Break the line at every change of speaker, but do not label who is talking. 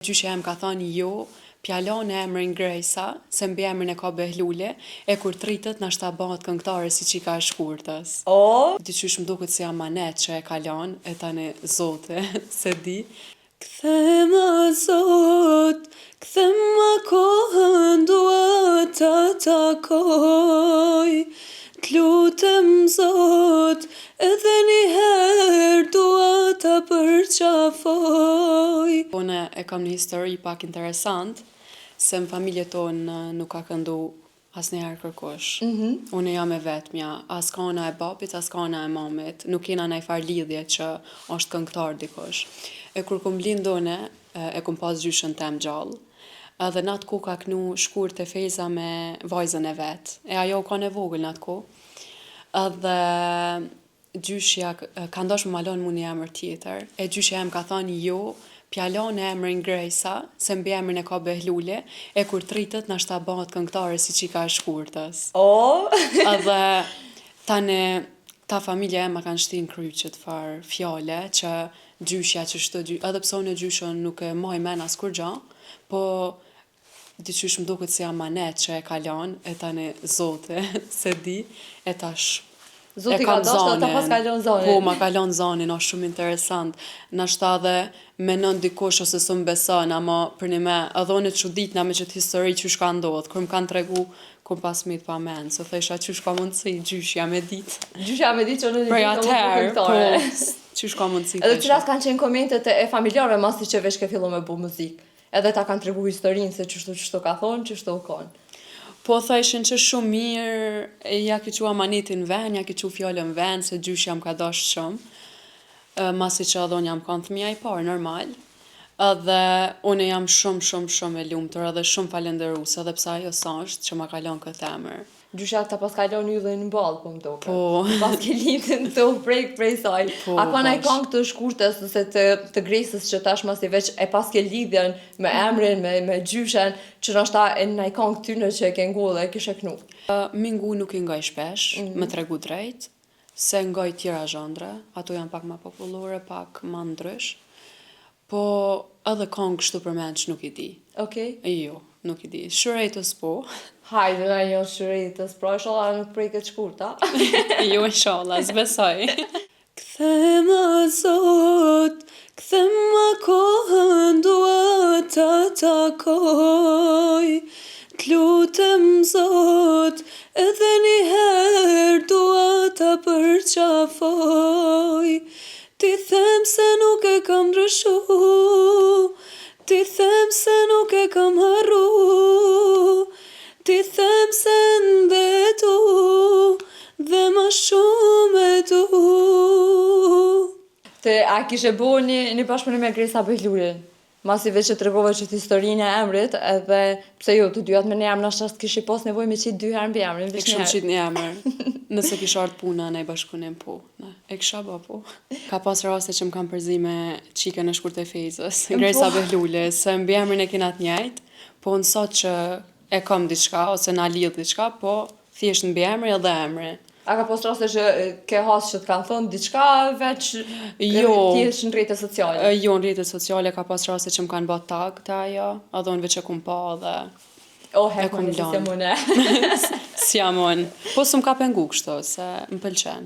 Gjyshja em ka thënë jo, pjalon e emrin Grejsa, se mbi emrin e ka Behlule, e kur tritet nashta bëhet këngëtare si qika e shkurtës. Diqysh më duket si amanet që e kalon, e tani zote, se di. Kthema zot, kthema kohën dua ta takoj, t'lutem zot, edhe një herë dua ta përqafoj. Une e kam një histori pak interesant, se në familje tonë nuk ka këndu asnjëherë kërkush. Une jam e vetmja, as ka ana e babit, as ka ana e mamit, nuk kena ndaj farë lidhje që është këngëtar dikush. E kur kum lind une, e kum pas gjyshën tem gjallë, edhe në atë ku ka knu shkurt e Feza me vajzën e vet. E ajo ka e vogël në atë ku. Edhe gjyshja ka ndosh më malon mu një emër tjetër. E gjyshja em ka thënë jo, pjalon e emrin Grejsa, se mbi emrin e ka Behlule, e kur tritet nashta bëhet këngëtare si qika e shkurtës. Edhe tani ta familja e ma kanë shtin kryqet far fjale që gjyshja që shto edhe pse unë gjyshën nuk e maj men as kur gja, po diqysh më duket si amanet që e kalon, e tani zote, se di, e tash.
Zoti ka dashur ta pas kalon zonin.
Po, ma kalon zonin, është shumë interesant. Nashta edhe menon dikush ose s'm beson, ama për një me, edhe unë çuditna me qëtë histori që shka ndodh, kur më kanë tregu, kum pas mit pa men, se thesha qysh ka mundësi, gjyshja me dit.
Gjyshja me dit që në një
Prej
ditë
atëherë, po, qysh ka mundësi.
Edhe cilat kanë qenë komentet e familjarëve masi që vesh ke fillu me bu muzikë. Edhe ta kanë tregu historinë se çështu ka thonë, çështu u konë.
Po thajshin që shumë mirë, ja ki qua manitin ven, ja ki qua fjallën ven, se gjyshja më ka dash shumë, masi që edhe unë jam kanë të mija i parë, normal, edhe unë jam shumë e lumtur edhe shumë falenderuese, edhe pse ajo s'është që ma kalon këtë emër.
Gjyshja ta pas kalon yllin në ballë, po më duket.
Po.
Pas ke lidhin të prej saj.
Po,
a ka ndaj këngë të shkurtës ose të Gresës që tash masi veç e pas ke lidhjen me emrin, me gjyshen, që nashta e ndaj këngë tyne që e ke ngu dhe e kishe knu?
Mingu nuk i ngaj shpesh, me tregu drejt, se ngaj tjera zhandre, ato janë pak ma popullore, pak ma ndrysh, po edhe këngë kështu përmend që nuk i di. Jo, nuk i di. Shurejtës po.
Hajde na një shurejtës, pra inshallah nuk prej këtë shkurta.
Jo, inshallah, zbesoj. Kthema zot, kthema kohën dua ta takoj, t'lutem zot, edhe një herë dua ta përqafoj, ti them se nuk e kam ndryshu, ti them se nuk e kam harru, ti them se ndetu, dhe ma shumë e du.
A kishe bo një bashkëpunim me Gresa Behlulin? Masi veç që të regove që të historinë e emrit, edhe pse jo, të dyat me një emër, nashta s'kishi pas nevoj me qitë dy herë mbi emrin.
E këshëm qitë një emër, nëse kisha ardë puna në e bashkëpunim, po. E kisha ba, po. Ka pas raste që më kam përzi me qikën e shkurt e Fejzës, Gresa Behlule, se mbi emrin e kena të njajt, po nësot që e kam diçka, ose na lidh diçka, po thjesht mbi emri edhe emri.
A ka pas raste që ke hasë që të kanë thënë diçka veç thjesht në rrjetet sociale?
Jo, në rrjetet sociale ka pas raste që më kanë bërë tag të ajo, edhe unë veç e kum pa dhe
e kum lanë.
S'jam unë. Po s'm ka pengu kështu, se më pëlqen.